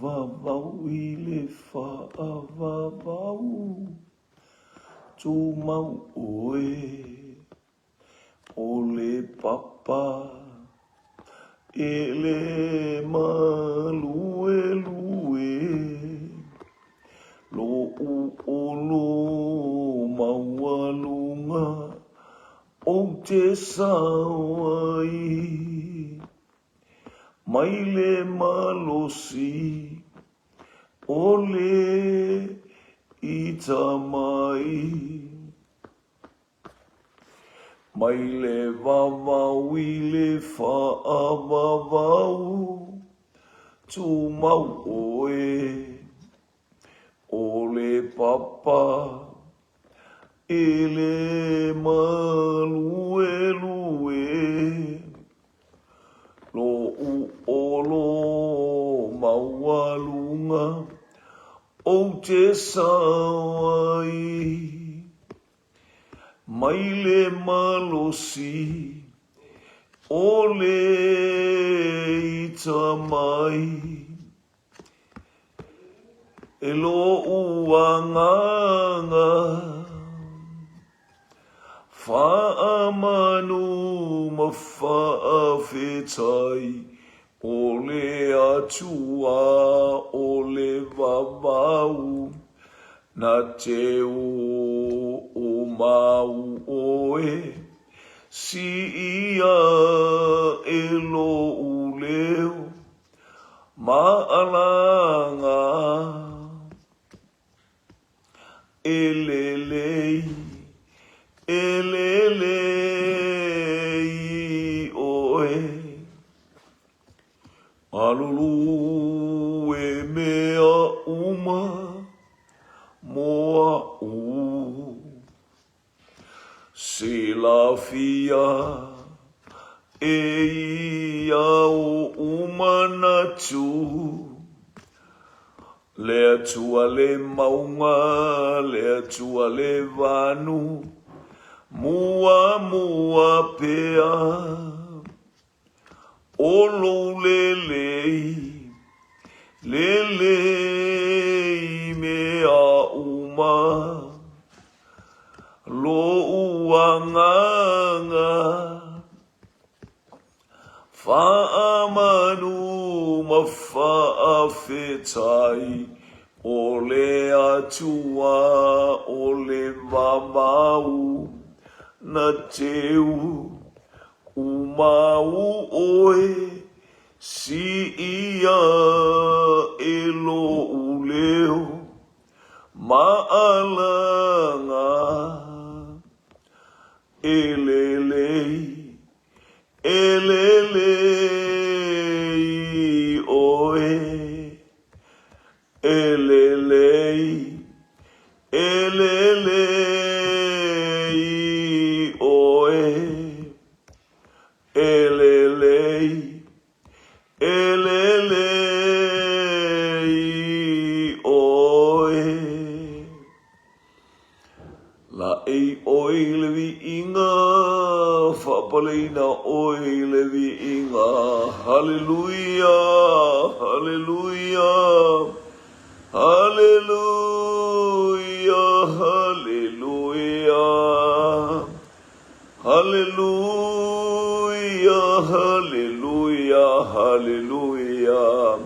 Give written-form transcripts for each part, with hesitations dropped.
vavau i le whaavavau. Tū mau oe, o le papa, e le malue lue, lo u olo maualunga, o te sawai, mai le malosi, o le itamai. Mai le vavau i le whaavavau, tū mau oe, o le papa, e le malue lue, lo u olo maualunga, o te sawai. Mai le malosi, o le itamai, e lo uanganga, whaamanu ma whaawhetai, o le atua, o le vavau, na te o mau oe, si ia e lo uleo, maalanga, elelei oe, alulu e mea uma, moa u silafia e ia o umanatu le atua le maunga le atua le vanu mua pea o lo lelei mea uma lo uanganga whaamanu ma whaawhetai o le atua o le vavau na teu umau oe si ia e lo uleo maalanga elelei oe elelei oe elelei oe la ei oi levi inga whapaleina oi levi inga hallelujah hallelujah hallelujah hallelujah hallelujah hallelujah hallelujah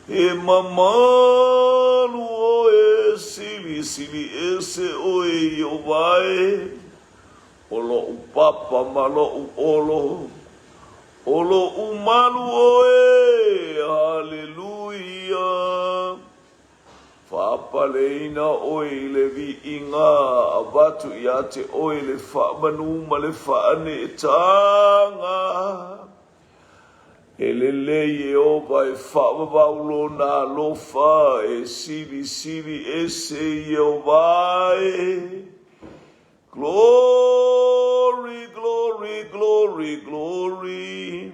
e mamalu oe sili ese oe o vai olo upapa malo olo umalu oe hallelujah whapaleina oe levi inga avatu ia te oe le whaamanu ma le whaane e tanga elelei e o vai whaavavaulo na lofa e sili ese e o vai glory glory glory glory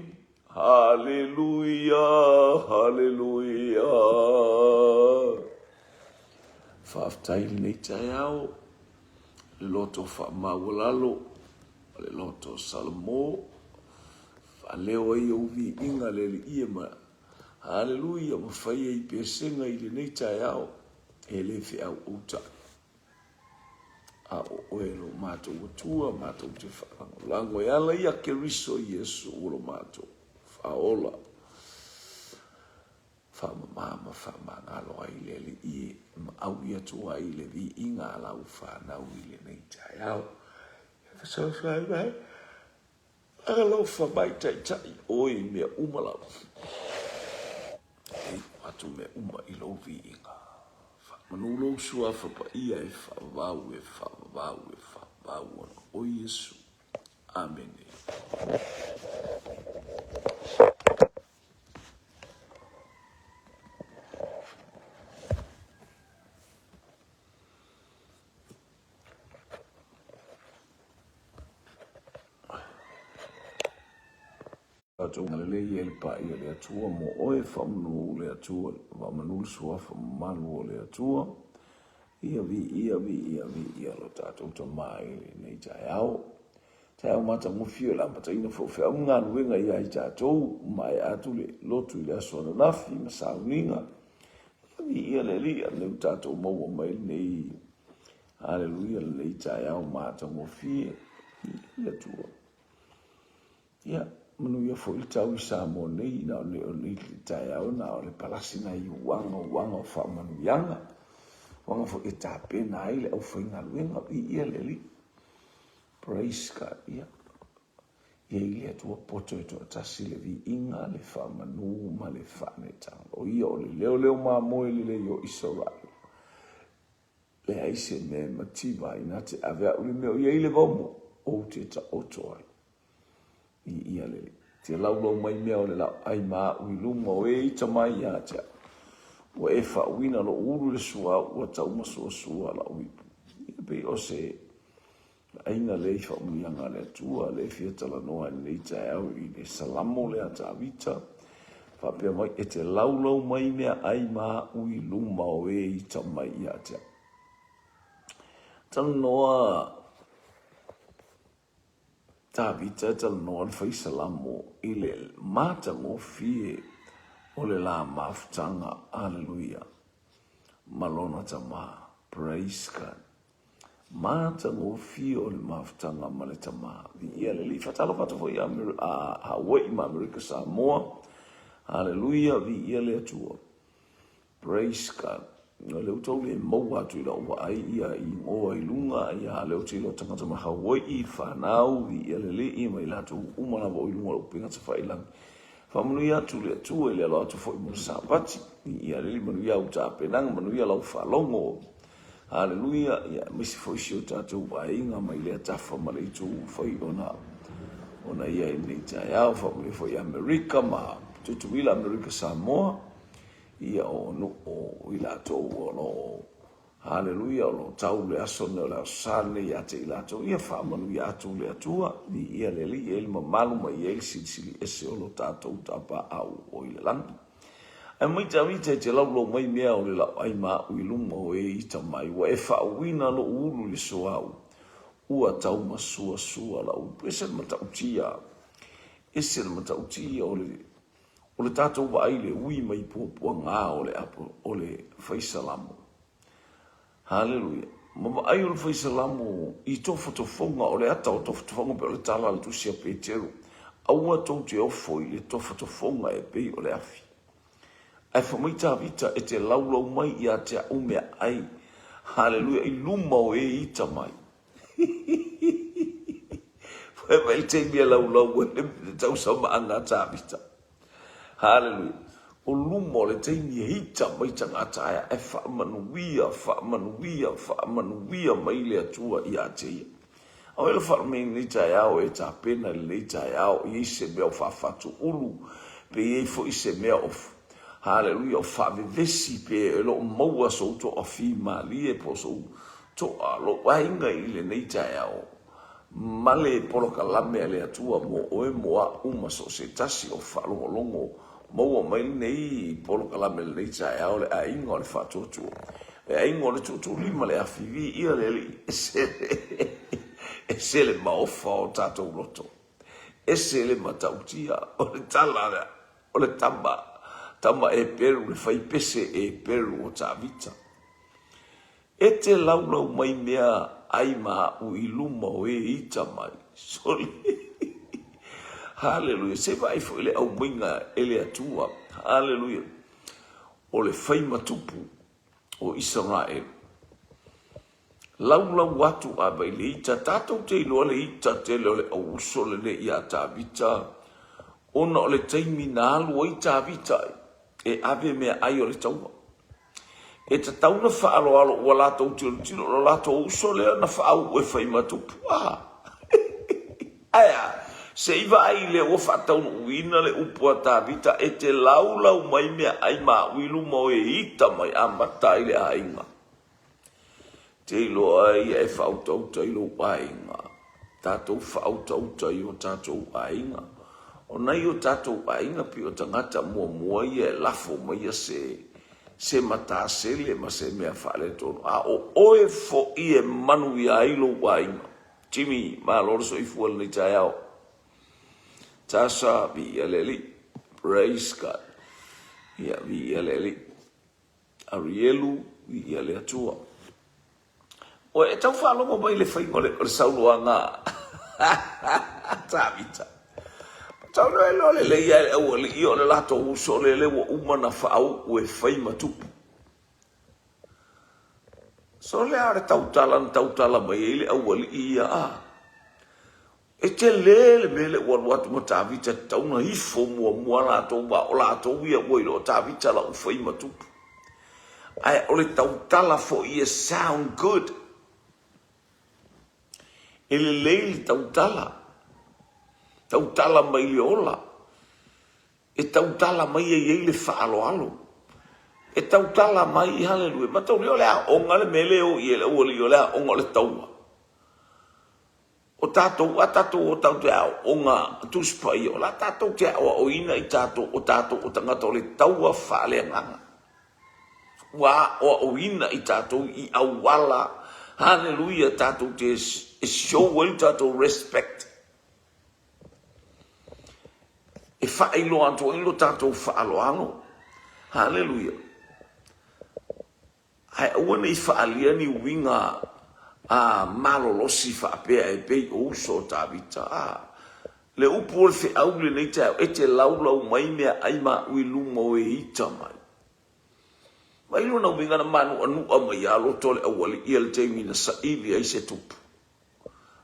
hallelujah hallelujah whaaftai nei tai au le loto whaamawalalo le loto salmo leo ai o vi inga le ia ma Haleluia, mawhaia I pesenga I le nei tae au, e le whi au uta. A o oero mātou watua, mātou te whakango. Lango e ala ia ke riso Yesu uro mātou. Whaola. Whamamama, whamangalo ai le li I au ia tua I le vi inga lau whanau I le nei tae au. Whasawhai mai. Aga lau whamai tai tai oi mea umalau. Ei watu mea uma I lau vi inga. Manulo sua whapa ia e whawau o Yesu. Amen. Tau ngalele I le pa ia le atua mo oe whamanu le atua wa manul sua whamanu o le atua ia vi lo tātou ta mai nei tai au tai au mata mo fio la mata ina fo fe un nganu wenga ia I tātou mai atu le lotu I le asona nafi ma sauninga ia le lia le tātou mau mai nei haleluia le tai au mata mo fio le atua ia manu ia fo I tau I Samoa nei na le o nei le tai au na o le palasi na I wanga o whamanu yanga wanga fo I tāpena ai le au whainga luenga I ia le li praise God ia ia I le atua poto e toa tasi le vi inga le whamanu ma le whanetanga o ia o le leo maa moe le o Israel le aise me matiba I nate avea uli meo ia I le vomo o te ta otoa I ia le te laulau mai mea o le lau ai maa ui luma o e ita mai ia te o e whauina lo uru le sua ua tauma sua la uipu ia pe o se aina le whaumianga le atua le fiatala noa nei tae au I le salamo le ata avita whapea mai e te laulau mai mea ai maa ui luma o e ita mai ia te tanu noa Tavita tal non fai salamo I le mata mo fie o le la maftanga hallelujah malona tama praise God mata mo fie o le maftanga male tama ia le li fatalo fata foi a Hawaii ma America Samoa hallelujah vi ia le atua praise God no le utau le mau atu I lau ai ia I ngoa I lunga ia le uti lo tangata ma Hawaii whanau ia le le I mai latu umana wa I lunga lo pinga ta whailang whamanu ia tu le atua I le alo atu fo I muna sapati ia le li manu ia uta penang manu ia lau whalongo hallelujah ia misi fo isi o tātou wa inga mai le atafa ma le itu fai ona ia I nei tai au whamanu fo I Amerika ma tutuila Amerika Samoa ia o no o ila to o no hallelujah o tau le aso no la sane ia te ila to ia fa manu ia tu le atua ni ia le li el malu mai el sili ese o lo tato tapa au o ila lang ai mai te lo mai mea o le la ai ma u iluma o e ita mai wa e fa wina lo ulu le so au ua tau masua la u pese mata utia ese mata utia o le tātou wa ai le ui mai pua ngā o le apo o le faisalamu. Hallelujah. Mama ai o le faisalamu I tofonga o le ata o tofonga pe o le tala le tusia Peteru. Aua tau te ofo I le tofonga e pei o le afi. Ai whamaita vita e te laulau mai I a te umea ai. Hallelujah. I luma o e ita mai. Fai mai te mea laulau e le tau sama anga ta vita. Hallelujah. O lumo le teini hita mai tangata aia e whaamanuia mai le atua I a teia. Au ele whaamei nei tae au e ta pena nei tae au I se mea o whawhatu ulu pe e fo I se mea o hallelujah o whaavevesi pe e lo maua so to o fi mali e po so to a lo wainga I le nei tae au. Male poloka lame le atua mo oe moa uma so se tasi o whalongolongo Maua mai nei polo kalame nei tae au le a ingo le whatuatua. E a ingo le tutu lima le awhiwi ia le li e se le maofa o tātou roto. E se le matautia o le tala o le tamba tama e peru le fai pese e peru o tavita. E te laulau mai mea ai ma u iluma o e ita mai. Soli. Hallelujah. Se vai fo ele au minga ele atua. Hallelujah. O le fai matupu o Israel. Laulau watu abai le ita tatou te iloa le ita te leo le au sole le ia tavita. Ona o le taimi na alu o i tavita e ave mea ai o le taua. E ta tauna whaalo alo ua lato tiro lo lato uso lea na whaau e whai matupu. Aya, se iwa ai le ua whatauna uina le upua tavita e te laulau mai mea ai maa uilu mo e ita mai a matai le ainga. Te ilo ai e whautau ta ilo ainga. Tatou whautau ta ilo tatou ainga. O nei o tatou ainga pi o tangata mua ia e lafo mai se mata sele ma se mea whale tono. A o oe fo i e manu i a ilo ainga. Jimmy, ma loro so i fual ni tai au. Tasha, vi aleli. Praise God. Ia, vi aleli. Arielu, vi ale atua. O e tau whalongo mai le whaingo le sauloanga. Tavita. Tau no e lole le ia e ua li i o le lato uso le le ua umana whaau ue whai matupu. So le are tautala mai e le ua li i a. E te le me le ua watu ma tavita tauna hifo mua lato wa o lato ia ua ilo tavita la u whai matupu. Ai o le tautala fo i e sound good. E le leili tautala. Tautala mai le ola. E tautala mai e iei le whaalo. E tautala mai i hallelujah. Ma tau leo lea onga le mele o i ele ua leo lea onga le taua. O tātou a tātou o tau te au onga tuspa i o la tātou te au o ina i tātou o tangata o le taua whaale nganga. Wa o ina i tātou i awala. Hallelujah tātou te show well tātou respect. E whaelo anto ilo tātou whaalo ano. Hallelujah. Hai awane i whaalia ni winga a malolosi whaapea e pei o uso tavita. Le upu o le whiaule nei tau e te laulau mai mea aima ui lumo e ita mai. Mai luna winga na manu anua mai alo tole awali i al teimi na saili ai se tupu.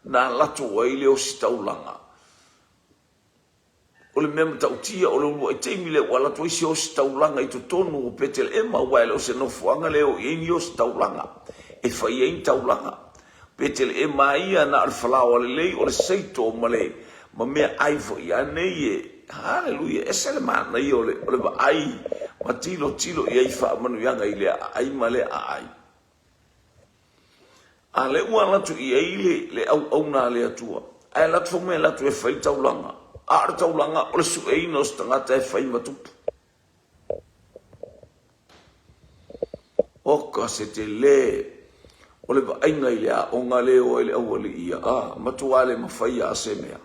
Na lato waile o si taulanga. O le mea tautia o le ua i teimi le wala to isi o si taulanga i to tonu o petele e mawaile o se nofuanga leo i eni o si taulanga. E whai ein taulanga. Petele e maia na al whalao le lei o le seito o malei. Ma mea aifo i anei e. Hallelujah. E se le mana i o le ma ai. Ma tilo i ai wha manu yanga i le ai male a ai. A le ua latu i eile le au na le atua. Ai latu fo mea latu e whai taulanga. Ar taulanga o le su e ino stangata e whai matupu. Oka se te le o le vainga i le a o ngā leo e le awali ia a matuale mawhai a se mea.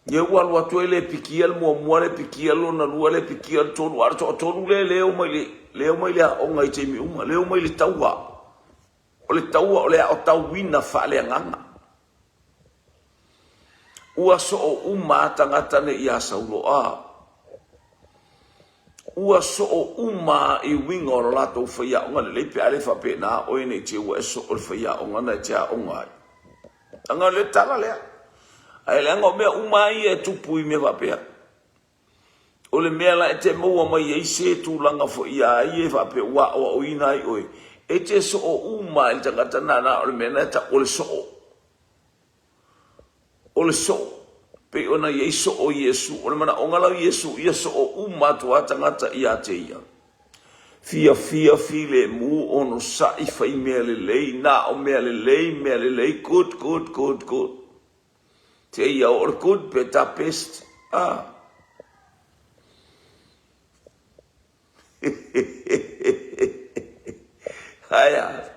Ye walu atu e le pikial mua le pikial o na lua le pikial tonu ar tonu le leo mai le a o ngai teimi unga leo mai le taua. O le taua o le a o tau wina whaale anganga. Ua so o tangata ne ia saulo a. Ua so o i winga o lato whaia onga le leipe ale whape na o ene te ua so o whaia onga na te a onga. Anga le tala lea. Ai le anga o mea i e tupu i me whapea. O le mea la e te maua mai e se tu langa fo ia i e whape ua o ina i oe. E te so o i tangata na o le mea na ta o le so o. O le so, pe ona i so o Yesu, o le mana ongala Yesu, ia so o tu atangata i a te ia. Fia file mu ono sa i whai mea le lei, na o mea le lei, good. Te ia o le good, pe ta pest, Haya.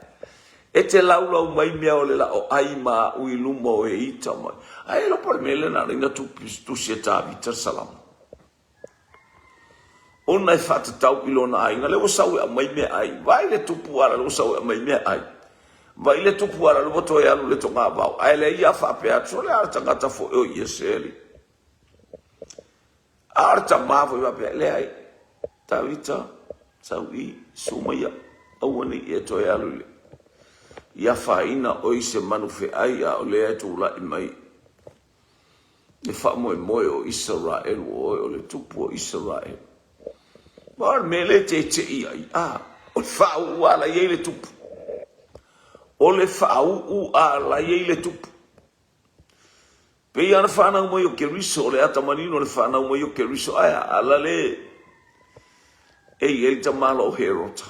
E te laulau mai mea o le la o ai ma ui luma o e ita mai. Ai lo por mele na ringa tu se tavi ter salam. ona e whatatau ilona ainga, le o sau e mai mea ai, vai le tupu ara le o sau e mai mea ai, vai le tupu ara le wato e alu le tonga vau, ai le ia whapea tso le ara tangata fo eo i eseli. Ara ta mavo i wapea le ai, tawita, sau i, sumaia, awane i e to e alu le. Ia whaina o i se manu fe ai a o lea tu la i mai. Le wha moe o Israel o le tupu o Israel. Mar mele te i ai a. O le wha u ala iei le tupu. O le wha u ala iei le tupu. Pei ana whanau mai o ke riso o le ata manino le whanau mai o ke riso. Aia ala le. Ei ta malo o herota.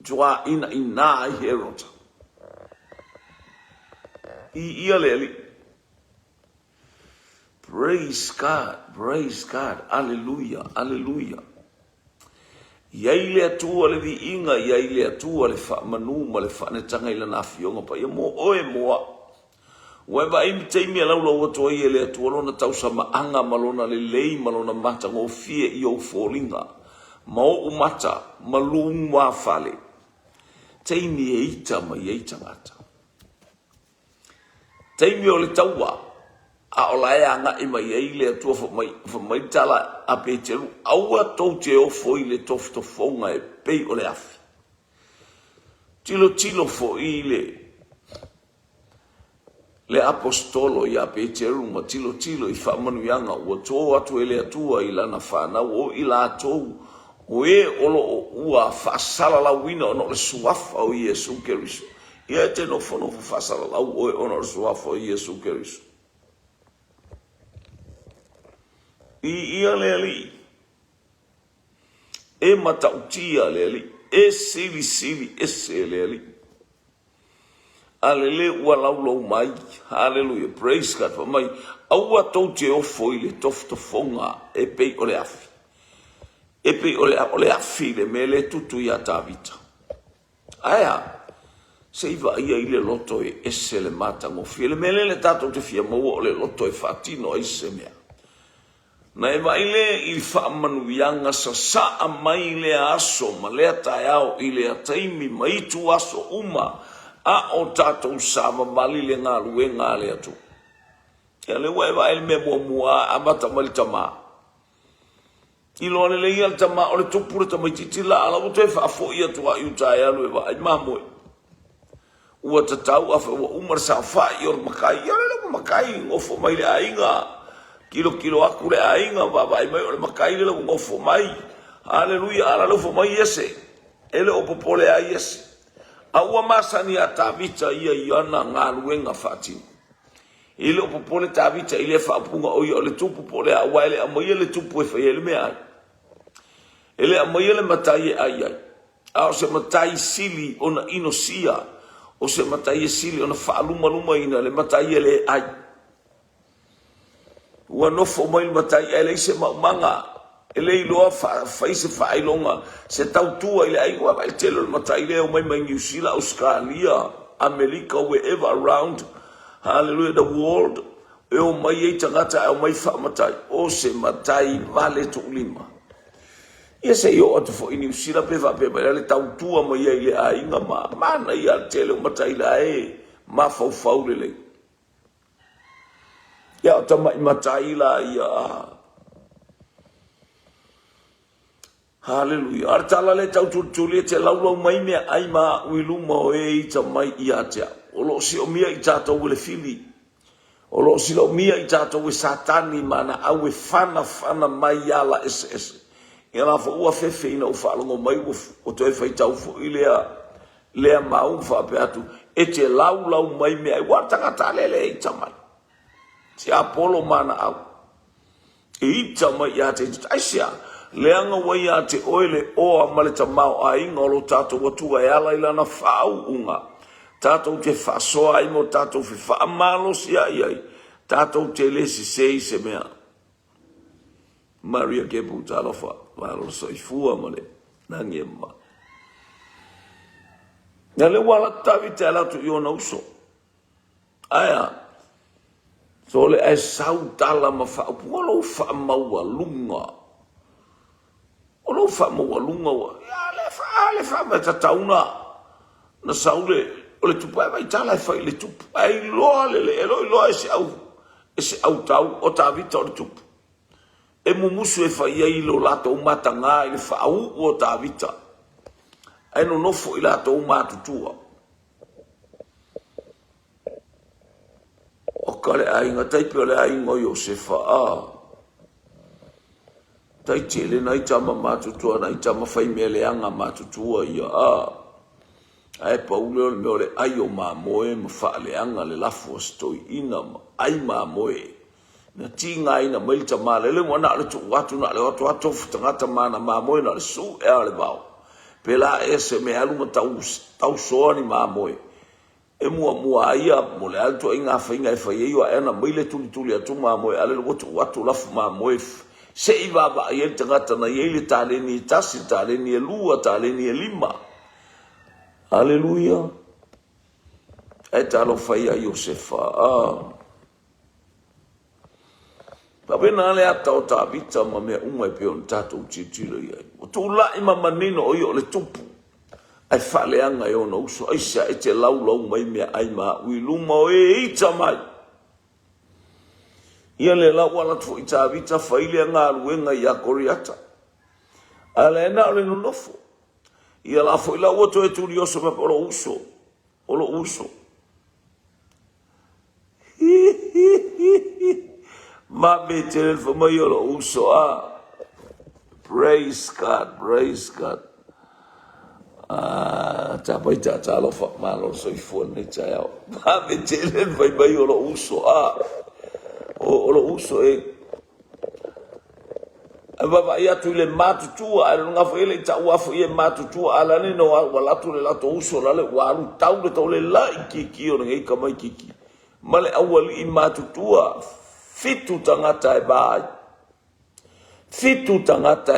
Joa ina ai herota. Ia le ali. Praise God, hallelujah, hallelujah. Iai le atua le vi inga, iai le atua le wha manu ma le wha netanga ila na fionga pa. Ia mo oe moa. Weba imi teimi a laula o toa ia le atua lona tausa maanga malona le lei malona mata ngō fie i au fōlinga. Mao umata, malung wa fale. Teimi e ita ma i eita ngata. Teimi o le taua. A o lae anga i mai ei le atua fa mai tala a peteru. Aua tau te o foi le tofto fonga e pei o le afi. Tilo foi le apostolo i a peteru ma tilo i whamanu yanga. Ua tō atu e le atua i lana whanau o i la tōu. O e olo o ua whaasala lau wina ono le suafa o Iesu Keriso. Ia te no whono whaasala lau o e ono le suafa o Iesu Keriso. Ia le ali. E matautia le ali. E sili e se le ali. Alele ua laulau mai. Hallelujah. Praise God. Pa mai. Aua tau te ofo i le toftofonga e pei o le afi. E pei o le afi le me le tutu i a Tavita. Aia. Se iwa ia i le loto e ese le mata ngofi. Le mele le tato te fia maua o le loto e fatino a ise mea. Na e maile i whaamanuianga sa saa mai le aso ma lea tae au i le ataimi maitu aso uma a o tātou sama mali le ngā lue ngā le atu. Ia le wai vai me mua amata mali tama. I loa le ia le tama o le tupura tamaititi la ala o te whaafo ia tua i utai alu e vai mamoe. Ua tatau afa ua umar sa whai or makai. Ia le makai ngofo mai le ainga. Kilo aku le ainga vai mai o le makai le ngofo mai. Hallelujah, ala lofo mai ese. Ele o popole ai ese. A ua masani a Tavita ia iana ngā luenga whātini. Ele o popole Tavita ile whaapunga o ia o le tupu pole a ua ele a mai le tupu e whai ele mea ai. Ele a mai le matai e ai ai. A o se matai sili o na inosia. O se matai e sili o na whaaluma ina le matai ele ai. Ua nofo mai matai ele se maumanga. Ele i loa faise whailonga. Se tau tua ile ai ua vai telo le matai leo mai New Zealand, Australia, America, wherever around. Hallelujah, the world. E o mai e tangata e o mai whaamatai. O se matai vale tu lima. Ia se yo atu fo i New Zealand pe vai le tau tua mai e ile ai nga mana i al telo matai la e ma fau le lei. Ia o tamai matai la ia. Hallelujah. Artala le tau tutuli te laulau mai mea ai ma uiluma o e ita mai i atea. O lo si o mia i tātou le fili. O lo si o mia i tātou e satani mana au e whana mai ala ese. Ia la fo ua fefe ina u whaalongo mai o to e whai tau fo i lea maung whape atu. E te laulau mai mea i watangata le ita mai. Te apolo mana au. E ita mai i atea. Aisia. Leanga wai a te oele o a maleta mau a inga o lo tātou watua e ala ilana whaau unga. Tātou te whasoa ai mo tātou whi whaamalo si ai ai. Tātou te lesi sei se mea. Maria Gebu tālofa. Walo soifua male. Nangi e ma. Nga le wala tawi te alatu i ona uso. Aia. So le ai sau tala ma whaau. Walo whaamaua lunga. no fa mo walunga wa le fa ma tatauna na saule o le tupu ai tala fa le tupu ai lo le ese au tau o ta vita o le tupu e mumusu e fa ia lo lato matanga i fa au o ta vita ai no fo i lato matutua o kale ai ngatai pe le ai ngo Josefa tai chile nai chama matutua nai chama fai mele anga matutua ia ai paulo me ole ai o mamoe ma fa le anga le lafo stoi ina ai mamoe na tinga ina mai chama le ngona le tu watu na le watu futanga mana mamoe na le su e ale bau pela ese me alu ma tau so ni mamoe e mua ia mo le alto inga fa inga fa ia ana mai le tuli atu mamoe ale watu lafu mamoe se iba ba ia tangata na ia le tale ni tasi tale ni lua tale ni lima Haleluya. E talo fai a Josefa. Pabena le ata o ta vita ma mea umai pe on tatou titilo iai. O tu lai ma manino o i o le tupu. Ai fale anga e ona uso. Ai sa e te lau mai mea ai ma ui luma o e ita mai. Ia le lau ala tu i ta vita fai le anga aluenga i a koriata. Ale ena o le nonofo. Ia la foi la oto e turi oso me o lo uso. Ma me te fa mai o lo uso praise God. Ta pai ta lo fa ma lo so i fo ne ta ya. Ma me te fa mai o lo uso o lo uso e Baba ia tu le matutua ala nga fo ele ta wa fo ye matutua ala ne no wala tu le la to uso la le waru tau le to le la iki o ngai ka mai kiki male awal I matutua fitu tangata e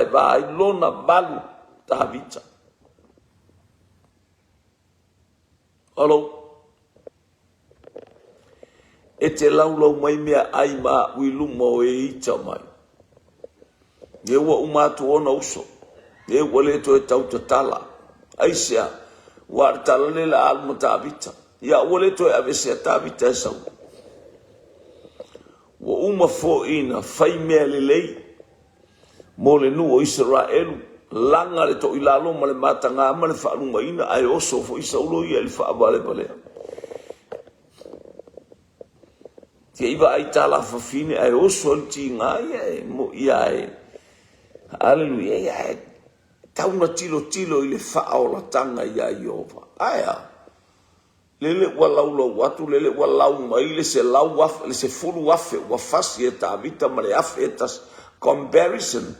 bai lona balu ta vita alo e te laulau mai mea ai ma ui lumo e ita mai ye wa umatu ona uso ye wale to e tau tala aisia wa tala le la al mutabita ya wale to e avese tabita sau wa uma fo ina fai mele lei mo le nu o Israel langa le to ilalo ma le matanga ma le fa lunga ina ai oso fo isaulo ia le fa vale ti iba ai tala fa fine ai oso tinga ia mo ia Haleluya ya tauna tilo I le fa'aola tanga ia Jehova aya lele walau watu lele walau mai le se lau waf le se fulu wafe wa fasi e ta vita male afetas comparison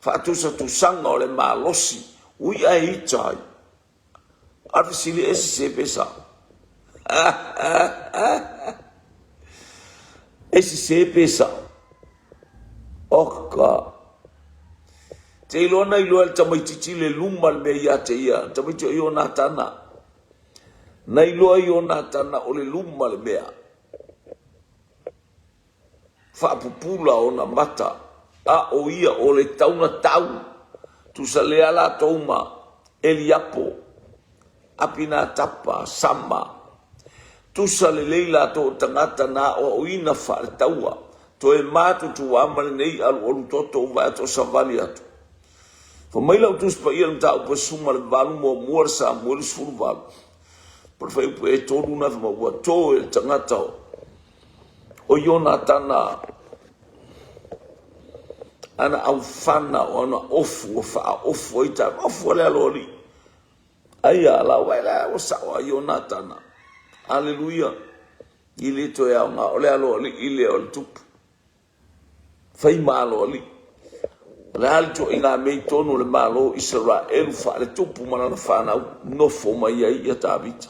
fa'atusa tu sanga ole malosi ui ai tai afisili ese se pesa ese se pesa oka te ilona ilo el tamaititi le luma le mea te ia, tamaiti o iona tana. Na ilo iona tana o le luma le mea. Whaapupula o na mata, a o ia o le tauna tau, tu sa le ala tauma, Eliapo, apina tapa, sama, tu sa le leila to tangata na o ina whaare taua, to e matu tu amale nei alu toto uva ato savali atu. Fa mai lau tus pa ia ta pa suma le valu mo muar sa mo le sulu valu. Por fa e tolu na ma wa to e tangata o Jonatana ana au fana ona ofu fa ofu ita ofu le alori. Aya la wala o sa wa Jonatana. Haleluya. Ile to ya nga ole alori ile ol tup. Fai malo ali. Le alto inga mei tonu le malo Israel fa le tupu mana na fana no fo mai ia tabita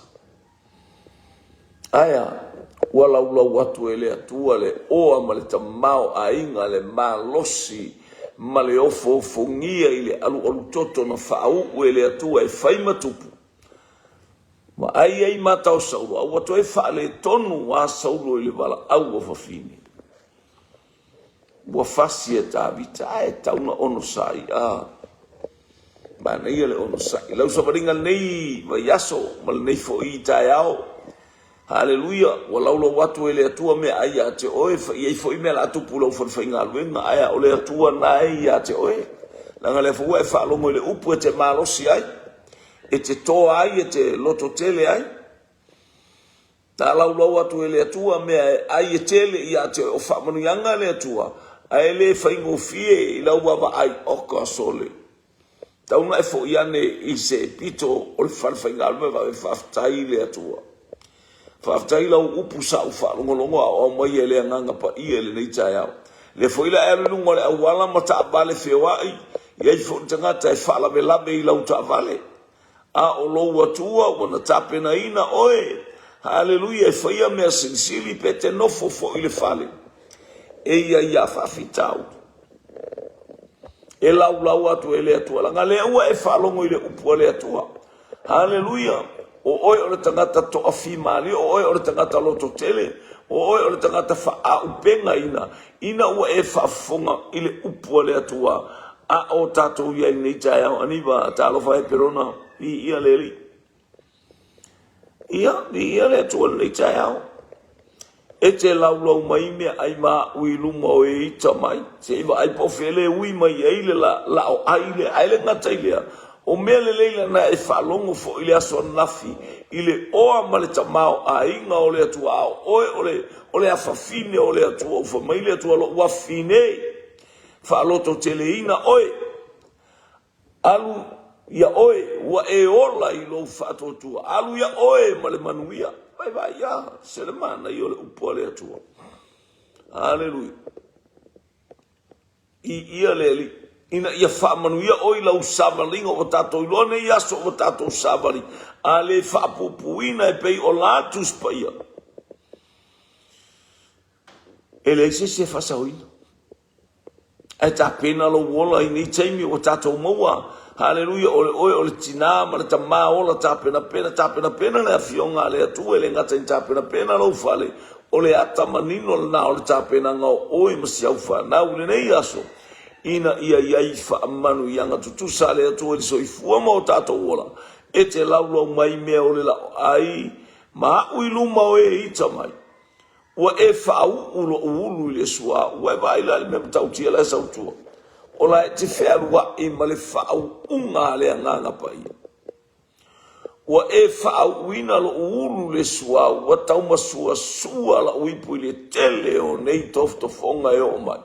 aya wala watu ele atua le o ma le tamao ainga le malosi ma le ofo fongia ile alu toto na fau ele atua e fai matupu ma ai mata o saulo watu e fa le tonu wa saulo ile bala au fa fini wa fasi e tabita e tauna ono sai Mana ia le ono sai. Lau sa maringa nei vaiaso, mal nei fo i tai ao. Haleluia, walau lo watu ele atua me aya te oe, ia fo i me la atu pula ufan fa inga luenga, aya ole atua na ia te oe. Langa le fo e fa longo le upu e te malosi ai, e te toa ai, e te loto tele ai. Ta lau lo watu ele atua me ai e tele ia te o fa manu yanga le atua, a ele fa ingo fie i lau wava ai oka sole. Taunga e fo iane i se pito o le fa inga luenga e faftai le atua. Faftai lau upu sa ufa longo o mai ele nganga pa i ele nei tai au. Le foila e lungo le awala ma ta vale fewai. Ia i fo tangata e fala me labe i lau ta vale. A o lo atua wana tape na ina oe. Haleluia e faia mea sinsili pe te nofo fo i le fale. E ia fafitau. E lau atu ele atua. Langa le ua e falongo i le upu le atua. Haleluia. O oi o le tangata to afi mali, o oi o le tangata loto tele, o oi o le tangata fa a upenga ina ua e fa fonga ile upua le atua, a o tato ia nei tai au aniva, ta alofa e perona, ia leli. Ia le atua nei tai au. E te lau mai mea ai maa ui luma o e ita mai, se iwa ai pofele ui mai eile la o aile ngata ilea, o mea le leila na e whalongo fo ile aso nafi, ile oa male tamao a inga o le atua ao, o le afafine o le atua, ufa mai le atua lo wafine, whaloto tele ina oe, alu ia oe, wa e ola i lo whato tua, alu ia oe male manuia, vai ia, selemana i o le upua le atua. Haleluia. Ia leli. Ina ia whaamanuia oi lau savalinga o tatou ilone i aso o tatou savali. A le whaapupuina e pei o latus pa ia. E le se whasaoina. E ta pena lo wola i nei teimi o tatou maua. Haleluia, o le tina ma le tama ola ta pena le afionga le atu e le ngata in ta pena lo fale. O le ata manino le na o le ta pena ngau oi masiau whanau le nei aso. Ina ia i whaamanu i anga tutusa le atu e so i fuama o tatou ola. E te laulau mai mea o le lau ai, ma ui luma o e ita mai. Ua e whaau ulo ulu i le sua, ua e vaila le mea matautia le sautua. Ola e te whearua i ma le whaau unga le anganga pa ia. Ua e whaau ina lo ulu le sua, ua taumasua sua la uipu i le tele o nei toftofonga e o mai.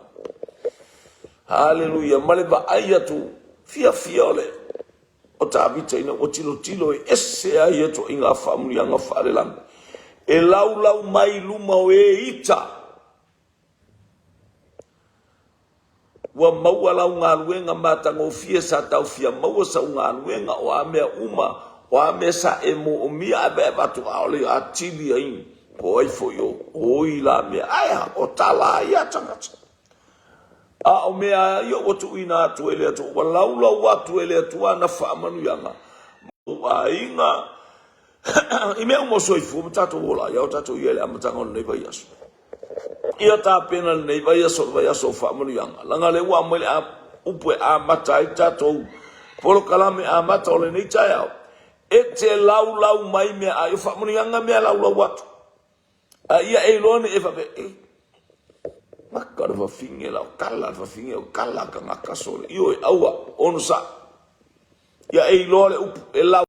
Haleluia, male ba ai atu fia ole o ta vita ina o tilo e ese ai atu inga family anga farelang e lau mai luma o e ita wa maua lau ngā luenga matango fia sa tau fia maua sa ngā luenga o amea uma o amea sa e mo o mia abe batu aole a tili ain po ai fo yo o ila mea aia o tala ia tangata. A o mea ia o tu ina atu ele atu, wa lau atu ele atu ana whaamanu yanga. Wa inga, i mea umo soifu, matato wola, ia o tato i ele amatanga o nei vai aso. Ia ta pena nei vai aso o whaamanu yanga. Langa le ua mwele a upue a mata i tato, polo kalame a mata o le nei tai au. E te lau mai mea a i whaamanu yanga mea lau atu. Ia e lone e whape, maka le fafinge la kala fafinge o kala ka ngaka sole io e aua ono sa ia e lole e la